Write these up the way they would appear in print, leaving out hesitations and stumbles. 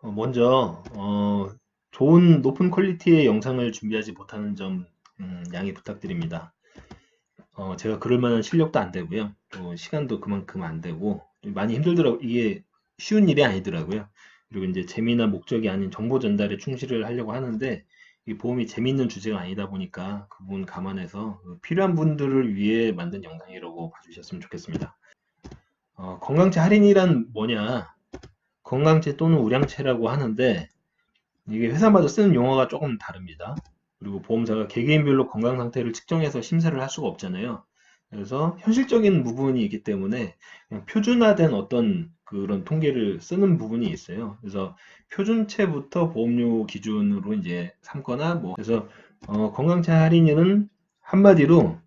먼저 좋은 높은 퀄리티의 영상을 준비하지 못하는 점 양해 부탁드립니다. 제가 그럴 만한 실력도 안 되고요. 또 시간도 그만큼 안 되고 많이 힘들더라고요. 이게 쉬운 일이 아니더라고요. 그리고 이제 재미나 목적이 아닌 정보 전달에 충실을 하려고 하는데 이 보험이 재미있는 주제가 아니다 보니까 그 부분 감안해서 필요한 분들을 위해 만든 영상이라고 봐주셨으면 좋겠습니다. 건강체 할인이란 뭐냐? 건강체 또는 우량체라고 하는데 이게 회사마다 쓰는 용어가 조금 다릅니다. 그리고 보험사가 개개인별로 건강 상태를 측정해서 심사를 할 수가 없잖아요. 그래서 현실적인 부분이 있기 때문에 그냥 표준화된 어떤 그런 통계를 쓰는 부분이 있어요. 그래서 표준체부터 보험료 기준으로 이제 삼거나 뭐 그래서 건강차 할인율은 한마디로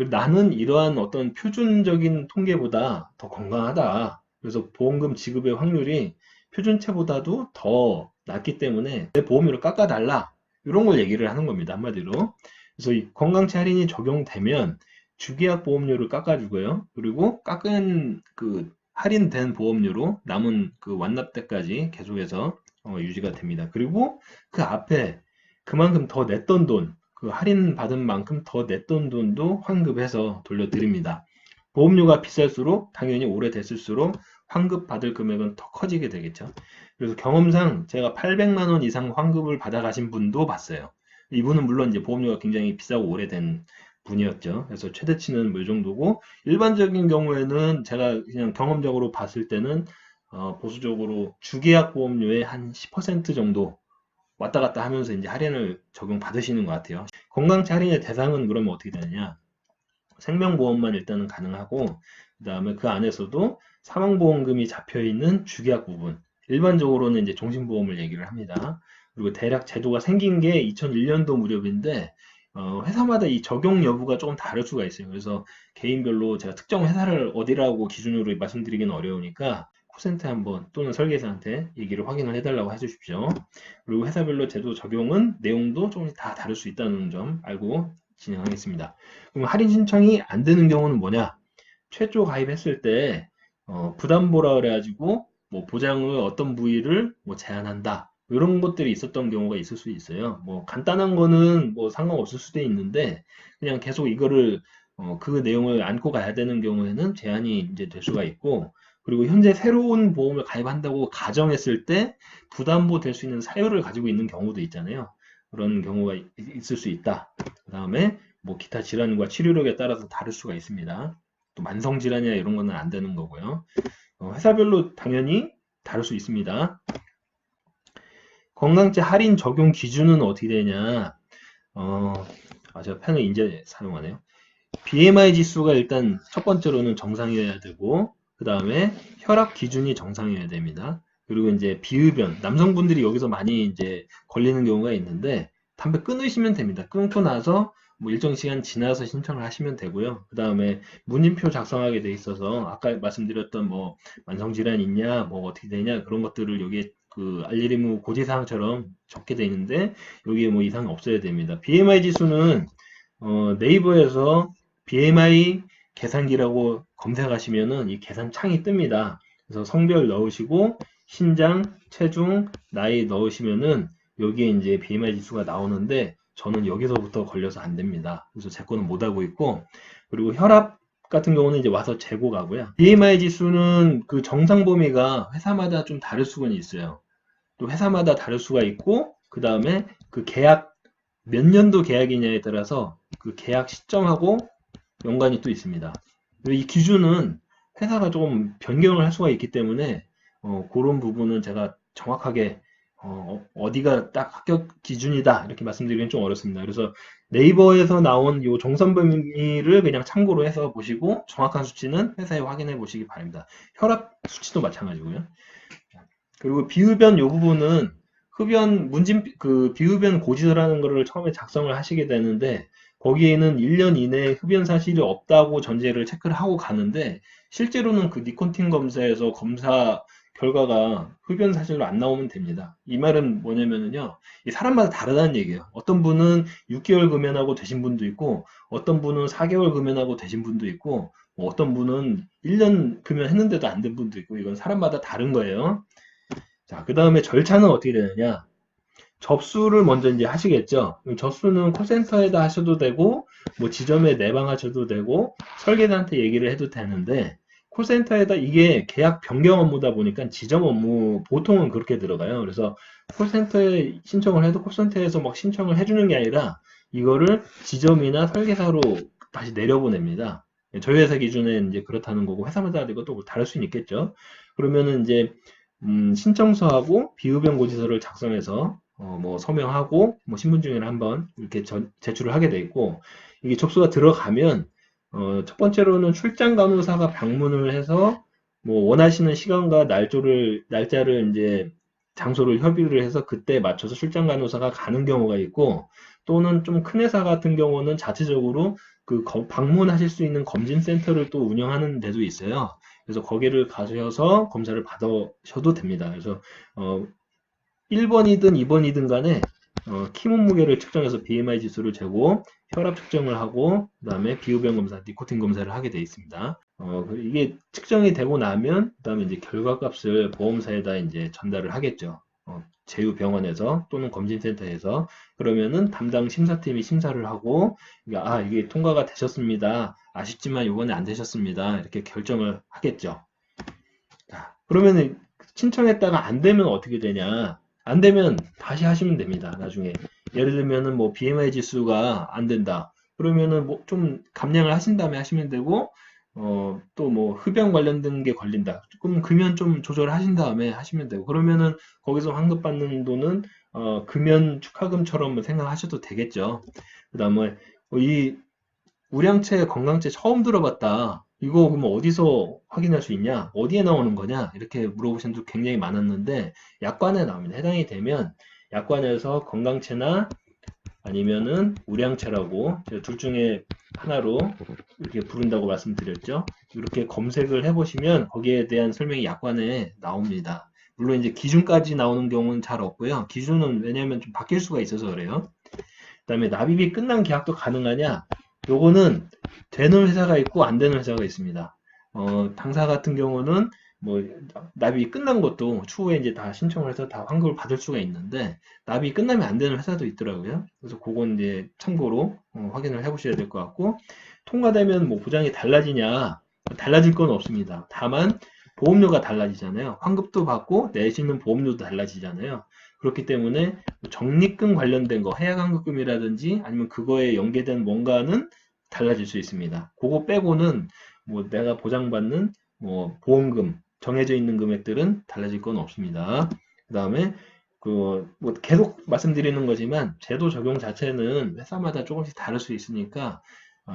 나는 이러한 어떤 표준적인 통계보다 더 건강하다. 그래서 보험금 지급의 확률이 표준체보다도 더 낮기 때문에 내 보험료를 깎아달라. 이런 걸 얘기를 하는 겁니다. 한마디로. 그래서 이 건강체 할인이 적용되면 주계약 보험료를 깎아주고요. 그리고 깎은 그 할인된 보험료로 남은 그 완납 때까지 계속해서 유지가 됩니다. 그리고 그 앞에 그만큼 더 냈던 돈, 그 할인 받은 만큼 더 냈던 돈도 환급해서 돌려드립니다. 보험료가 비쌀수록 당연히 오래됐을수록 환급 받을 금액은 더 커지게 되겠죠. 그래서 경험상 제가 800만 원 이상 환급을 받아가신 분도 봤어요. 이분은 물론 이제 보험료가 굉장히 비싸고 오래된 분이었죠. 그래서 최대치는 뭐 이 정도고 일반적인 경우에는 제가 그냥 경험적으로 봤을 때는 보수적으로 주계약 보험료의 한 10% 정도 왔다 갔다 하면서 이제 할인을 적용 받으시는 것 같아요. 건강체 할인의 대상은 그러면 어떻게 되느냐? 생명보험만 일단은 가능하고 그 다음에 그 안에서도 사망보험금이 잡혀있는 주계약 부분 일반적으로는 이제 종신보험을 얘기를 합니다. 그리고 대략 제도가 생긴 게 2001년도 무렵인데 회사마다 이 적용 여부가 조금 다를 수가 있어요. 그래서 개인별로 제가 특정 회사를 어디라고 기준으로 말씀드리기는 어려우니까 콜센터 한번 또는 설계사한테 얘기를 확인을 해달라고 해주십시오. 그리고 회사별로 제도 적용은 내용도 조금씩 다 다를 수 있다는 점 알고 진행하겠습니다. 그럼 할인 신청이 안 되는 경우는 뭐냐? 최초 가입했을 때 부담보라 그래가지고 뭐 보장의 어떤 부위를 뭐 제한한다. 이런 것들이 있었던 경우가 있을 수 있어요. 뭐 간단한 거는 뭐 상관없을 수도 있는데 그냥 계속 이거를 그 내용을 안고 가야 되는 경우에는 제한이 이제 될 수가 있고 그리고 현재 새로운 보험을 가입한다고 가정했을 때 부담보 될 수 있는 사유를 가지고 있는 경우도 있잖아요. 그런 경우가 있을 수 있다. 그 다음에 뭐 기타 질환과 치료력에 따라서 다를 수가 있습니다. 또 만성 질환이나 이런 거는 안 되는 거고요. 회사별로 당연히 다를 수 있습니다. 건강제 할인 적용 기준은 어떻게 되냐? 제가 펜을 이제 사용하네요. BMI 지수가 일단 첫 번째로는 정상이어야 되고, 그 다음에 혈압 기준이 정상이어야 됩니다. 그리고 이제 비흡연, 남성분들이 여기서 많이 이제 걸리는 경우가 있는데, 담배 끊으시면 됩니다. 끊고 나서 뭐 일정 시간 지나서 신청을 하시면 되고요. 그 다음에 문진표 작성하게 돼 있어서 아까 말씀드렸던 뭐 만성질환 있냐, 뭐 어떻게 되냐 그런 것들을 여기에 그 알리리무 고지사항처럼 적게 돼 있는데 여기에 뭐 이상 없어야 됩니다. BMI 지수는 네이버에서 BMI 계산기라고 검색하시면은 이 계산 창이 뜹니다. 그래서 성별 넣으시고 신장, 체중, 나이 넣으시면은 여기에 이제 BMI 지수가 나오는데 저는 여기서부터 걸려서 안 됩니다. 그래서 제 거는 못 하고 있고 그리고 혈압 같은 경우는 이제 와서 재고 가고요. BMI 지수는 그 정상 범위가 회사마다 좀 다를 수가 있어요. 또 회사마다 다를 수가 있고 그 다음에 그 계약 몇 년도 계약이냐에 따라서 그 계약 시점하고 연관이 또 있습니다. 이 기준은 회사가 조금 변경을 할 수가 있기 때문에 그런 부분은 제가 정확하게 디가 딱 합격 기준이다 이렇게 말씀드리기는 좀 어렵습니다. 그래서 네이버에서 나온 요 정선 범위를 그냥 참고로 해서 보시고 정확한 수치는 회사에 확인해 보시기 바랍니다. 혈압 수치도 마찬가지고요. 그리고 비흡연 요 부분은 흡연 문진 그 비흡연 고지서라는 거를 처음에 작성을 하시게 되는데 거기에는 1년 이내에 흡연 사실이 없다고 전제를 체크를 하고 가는데 실제로는 그 니코틴 검사에서 검사 결과가 흡연 사실로 안 나오면 됩니다. 이 말은 뭐냐면요. 이 사람마다 다르다는 얘기예요. 어떤 분은 6개월 금연하고 되신 분도 있고 어떤 분은 4개월 금연하고 되신 분도 있고 뭐 어떤 분은 1년 금연했는데도 안 된 분도 있고 이건 사람마다 다른 거예요. 자, 그 다음에 절차는 어떻게 되느냐? 접수를 먼저 이제 하시겠죠. 접수는 콜센터에다 하셔도 되고, 뭐 지점에 내방하셔도 되고, 설계자한테 얘기를 해도 되는데, 콜센터에다 이게 계약 변경 업무다 보니까 지점 업무 보통은 그렇게 들어가요. 그래서 콜센터에 신청을 해도 콜센터에서 막 신청을 해주는 게 아니라 이거를 지점이나 설계사로 다시 내려보냅니다. 저희 회사 기준에 이제 그렇다는 거고 회사마다 이것도 다를 수는 있겠죠. 그러면은 이제 신청서하고 비흡연 고지서를 작성해서 뭐 서명하고 뭐 신분증을 한번 이렇게 제출을 하게 돼 있고 이게 접수가 들어가면 첫 번째로는 출장 간호사가 방문을 해서 뭐 원하시는 시간과 날짜를 이제 장소를 협의를 해서 그때 맞춰서 출장 간호사가 가는 경우가 있고 또는 좀 큰 회사 같은 경우는 자체적으로 그 방문하실 수 있는 검진센터를 또 운영하는 데도 있어요. 그래서 거기를 가셔서 검사를 받으셔도 됩니다. 그래서 1번이든 2번이든 간에 키 몸무게를 측정해서 BMI 지수를 재고 혈압 측정을 하고 그다음에 비흡연 검사, 니코틴 검사를 하게 되어 있습니다. 이게 측정이 되고 나면 그다음에 이제 결과값을 보험사에다 이제 전달을 하겠죠. 제휴병원에서 또는 검진센터에서 그러면은 담당 심사팀이 심사를 하고 이게 통과가 되셨습니다. 아쉽지만 이번에 안 되셨습니다. 이렇게 결정을 하겠죠. 자, 그러면은 신청했다가 안 되면 어떻게 되냐? 안 되면 다시 하시면 됩니다. 나중에 예를 들면은 뭐 BMI 지수가 안 된다. 그러면은 뭐 좀 감량을 하신 다음에 하시면 되고 또 뭐 흡연 관련된 게 걸린다. 조금 금연 좀 조절하신 다음에 하시면 되고 그러면은 거기서 환급받는 돈은 금연 축하금처럼 생각하셔도 되겠죠. 그다음에 이 우량채 건강채 처음 들어봤다. 이거 그러면 어디서 확인할 수 있냐? 어디에 나오는 거냐? 이렇게 물어보신 분도 굉장히 많았는데 약관에 나옵니다. 해당이 되면 약관에서 건강채나 아니면은 우량채라고 제가 둘 중에 하나로 이렇게 부른다고 말씀드렸죠. 이렇게 검색을 해보시면 거기에 대한 설명이 약관에 나옵니다. 물론 이제 기준까지 나오는 경우는 잘 없고요. 기준은 왜냐하면 좀 바뀔 수가 있어서 그래요. 그다음에 납입이 끝난 계약도 가능하냐? 요거는 되는 회사가 있고 안 되는 회사가 있습니다. 당사 같은 경우는 뭐 납입이 끝난 것도 추후에 이제 다 신청을 해서 다 환급을 받을 수가 있는데 납입이 끝나면 안 되는 회사도 있더라고요. 그래서 그건 이제 참고로 확인을 해보셔야 될 것 같고 통과되면 뭐 보장이 달라지냐? 달라질 건 없습니다. 다만 보험료가 달라지잖아요. 환급도 받고 내시는 보험료도 달라지잖아요. 그렇기 때문에 적립금 관련된 거, 해약환급금이라든지 아니면 그거에 연계된 뭔가는 달라질 수 있습니다. 그거 빼고는 뭐 내가 보장받는 뭐 보험금, 정해져 있는 금액들은 달라질 건 없습니다. 그 다음에 뭐 계속 말씀드리는 거지만 제도 적용 자체는 회사마다 조금씩 다를 수 있으니까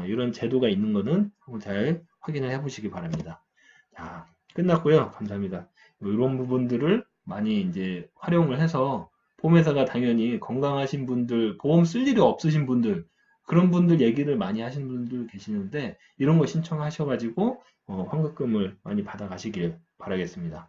이런 제도가 있는 거는 한번 잘 확인을 해 보시기 바랍니다. 자, 끝났고요. 감사합니다. 이런 부분들을 많이 이제 활용을 해서 보험회사가 당연히 건강하신 분들, 보험 쓸 일이 없으신 분들, 그런 분들 얘기를 많이 하시는 분들 계시는데 이런 거 신청하셔가지고 환급금을 많이 받아가시길 바라겠습니다.